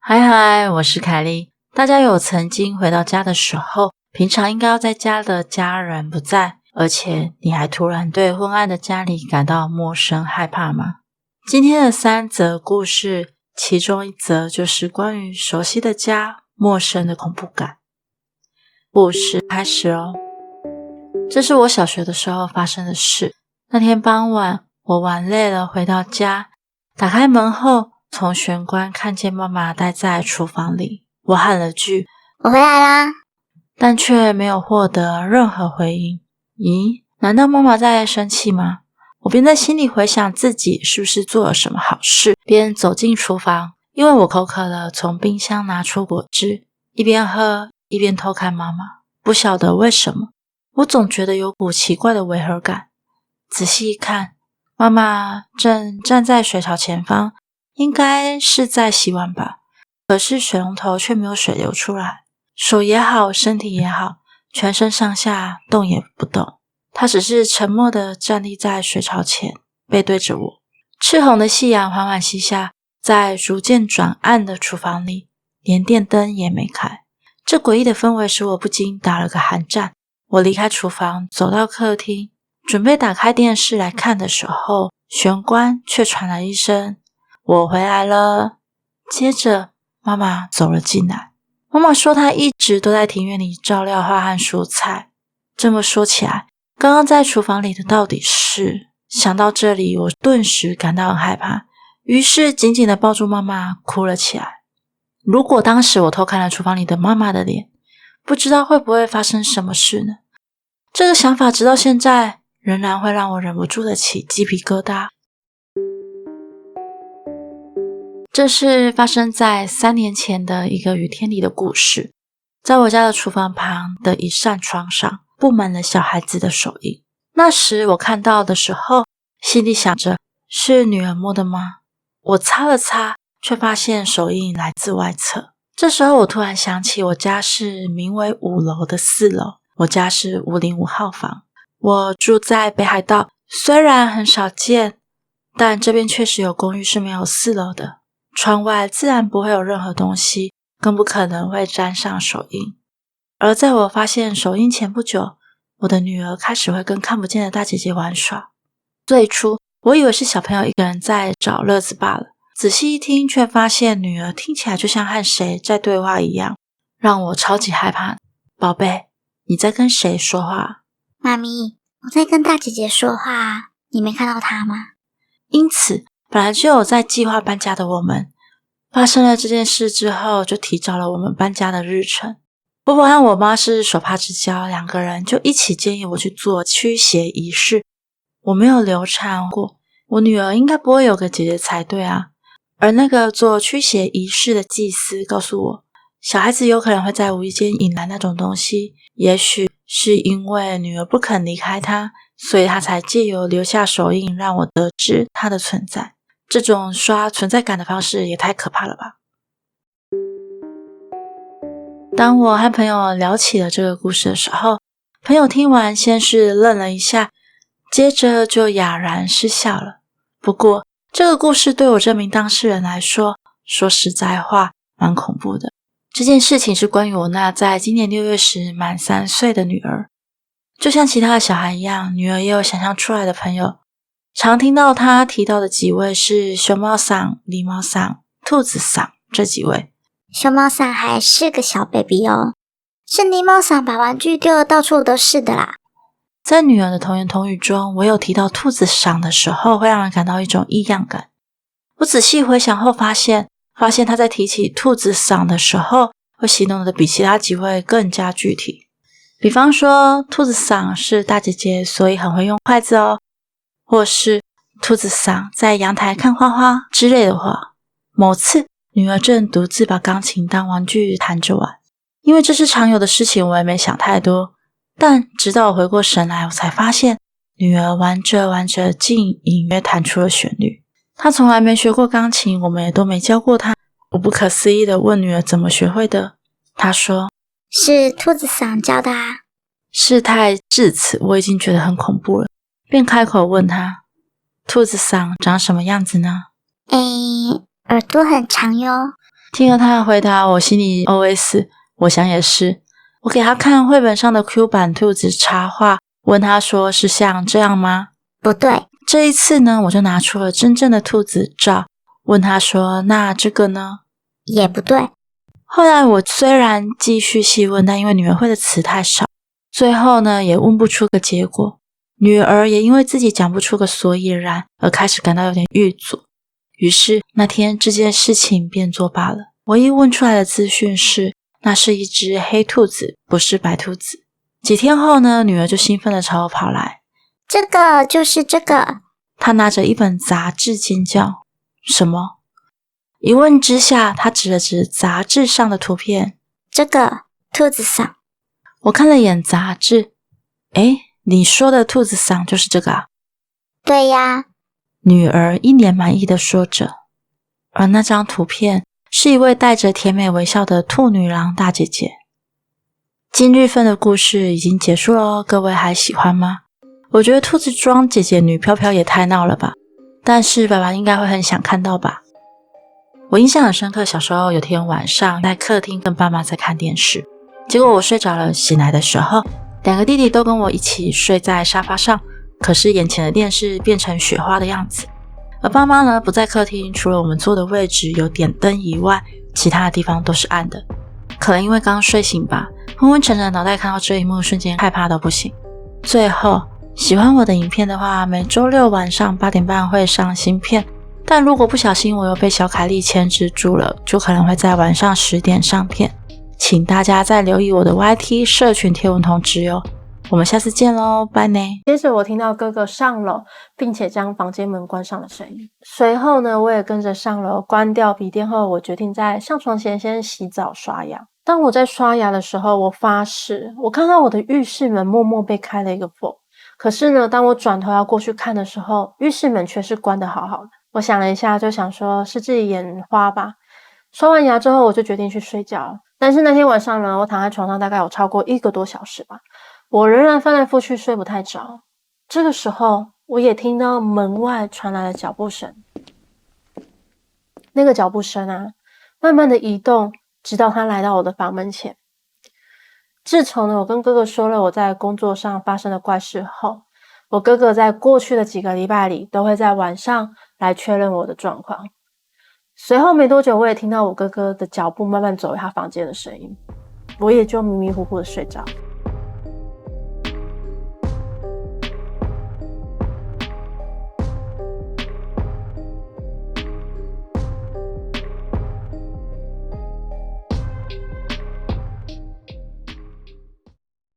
嗨嗨，我是凯莉。大家有曾经回到家的时候，平常应该要在家的家人不在，而且你还突然对昏暗的家里感到陌生害怕吗？今天的3则故事，其中一则就是关于熟悉的家，陌生的恐怖感。故事开始哦。这是我小学的时候发生的事。那天傍晚，我玩累了回到家，打开门后，从玄关看见妈妈待在厨房里。我喊了句我回来啦，但却没有获得任何回应。咦，难道妈妈在生气吗？我便在心里回想自己是不是做了什么好事，便走进厨房。因为我口渴了，从冰箱拿出果汁，一边喝一边偷看妈妈。不晓得为什么，我总觉得有股奇怪的违和感。仔细一看，妈妈正站在水槽前方，应该是在洗碗吧。可是水龙头却没有水流出来，手也好，身体也好，全身上下动也不动。她只是沉默地站立在水槽前，背对着我。赤红的夕阳缓缓西下，在逐渐转暗的厨房里，连电灯也没开。这诡异的氛围使我不禁打了个寒战。我离开厨房，走到客厅，准备打开电视来看的时候，玄关却传来一声我回来了。接着妈妈走了进来。妈妈说她一直都在庭院里照料花和蔬菜。这么说起来，刚刚在厨房里的到底是……想到这里，我顿时感到很害怕，于是紧紧地抱住妈妈，哭了起来。如果当时我偷看了厨房里的妈妈的脸，不知道会不会发生什么事呢？这个想法直到现在仍然会让我忍不住的起鸡皮疙瘩。这是发生在3年前的一个雨天里的故事。在我家的厨房旁的一扇窗上，布满了小孩子的手印。那时我看到的时候，心里想着，是女儿摸的吗？我擦了擦，却发现手印来自外侧。这时候我突然想起，我家是名为5楼的4楼，我家是505号房。我住在北海道，虽然很少见，但这边确实有公寓是没有4楼的。窗外自然不会有任何东西，更不可能会沾上手印。而在我发现手印前不久，我的女儿开始会跟看不见的大姐姐玩耍。最初我以为是小朋友一个人在找乐子罢了，仔细一听却发现女儿听起来就像和谁在对话一样，让我超级害怕。宝贝，你在跟谁说话？妈咪，我在跟大姐姐说话，你没看到她吗？因此本来就有在计划搬家的我们，发生了这件事之后就提早了我们搬家的日程。婆婆和我妈是手帕之交，2个人就一起建议我去做驱邪仪式。我没有流产过，我女儿应该不会有个姐姐才对啊。而那个做驱邪仪式的祭司告诉我，小孩子有可能会在无意间引来那种东西，也许是因为女儿不肯离开他，所以他才借由留下手印让我得知他的存在。这种刷存在感的方式也太可怕了吧。当我和朋友聊起了这个故事的时候，朋友听完先是愣了一下，接着就哑然失笑了。不过这个故事对我这名当事人来说，说实在话蛮恐怖的。这件事情是关于我那在今年6月时满3岁的女儿。就像其他的小孩一样，女儿也有想象出来的朋友。常听到她提到的几位是熊猫桑、狸猫桑、兔子桑这几位。熊猫桑还是个小 baby 哦，是狸猫桑把玩具丢得到处都是的啦。在女儿的童言童语中，我有提到兔子桑的时候，会让人感到一种异样感。我仔细回想后发现她在提起兔子桑的时候，会形容的比其他几位更加具体。比方说，兔子桑是大姐姐，所以很会用筷子哦，或是兔子桑在阳台看花花之类的话。某次女儿正独自把钢琴当玩具弹着玩，因为这是常有的事情，我也没想太多。但直到我回过神来，我才发现女儿玩着玩着竟隐约弹出了旋律。她从来没学过钢琴，我们也都没教过她。我不可思议地问女儿怎么学会的，她说是兔子桑教的啊。事态至此我已经觉得很恐怖了，便开口问她，兔子桑长什么样子呢？耳朵很长哟。听了他的回答，我心里 OS， 我想也是。我给他看绘本上的 Q 版兔子插画，问他说是像这样吗？不对。这一次呢，我就拿出了真正的兔子照，问他说那这个呢？也不对。后来我虽然继续细问，但因为女儿会的词太少，最后呢也问不出个结果。女儿也因为自己讲不出个所以然，而开始感到有点郁阻。于是那天这件事情便作罢了。唯一问出来的资讯是，那是一只黑兔子，不是白兔子。几天后呢，女儿就兴奋地朝我跑来，这个就是这个。她拿着一本杂志尖叫，什么？一问之下，她指了指杂志上的图片，这个兔子桑。我看了眼杂志，诶，你说的兔子桑就是这个啊？对呀。女儿一脸满意地说着，而那张图片是一位带着甜美微笑的兔女郎大姐姐。今日份的故事已经结束了，各位还喜欢吗？我觉得兔子装姐姐女飘飘也太闹了吧，但是爸爸应该会很想看到吧。我印象很深刻，小时候有天晚上在客厅跟爸妈在看电视，结果我睡着了，醒来的时候两个弟弟都跟我一起睡在沙发上，可是眼前的电视变成雪花的样子，而爸妈呢不在客厅，除了我们坐的位置有点灯以外，其他的地方都是暗的。可能因为刚睡醒吧，昏昏沉沉的脑袋看到这一幕，瞬间害怕到不行。最后喜欢我的影片的话，每周六晚上8点半会上新片，但如果不小心我又被小凯莉牵制住了，就可能会在晚上10点上片，请大家再留意我的 YT 社群贴文通知哦。我们下次见咯，拜呢。接着我听到哥哥上楼并且将房间门关上的声音，随后呢我也跟着上楼，关掉笔电后，我决定在上床前先洗澡刷牙。当我在刷牙的时候，我发誓我看到我的浴室门默默被开了一个缝，可是呢当我转头要过去看的时候，浴室门却是关得好好的。我想了一下，就想说是自己眼花吧。刷完牙之后我就决定去睡觉了，但是那天晚上呢，我躺在床上大概有超过1个多小时吧，我仍然翻来覆去睡不太着。这个时候我也听到门外传来了脚步声，那个脚步声啊慢慢的移动，直到他来到我的房门前。自从呢我跟哥哥说了我在工作上发生的怪事后，我哥哥在过去的几个礼拜里都会在晚上来确认我的状况。随后没多久，我也听到我哥哥的脚步慢慢走回他房间的声音，我也就迷迷糊糊的睡着。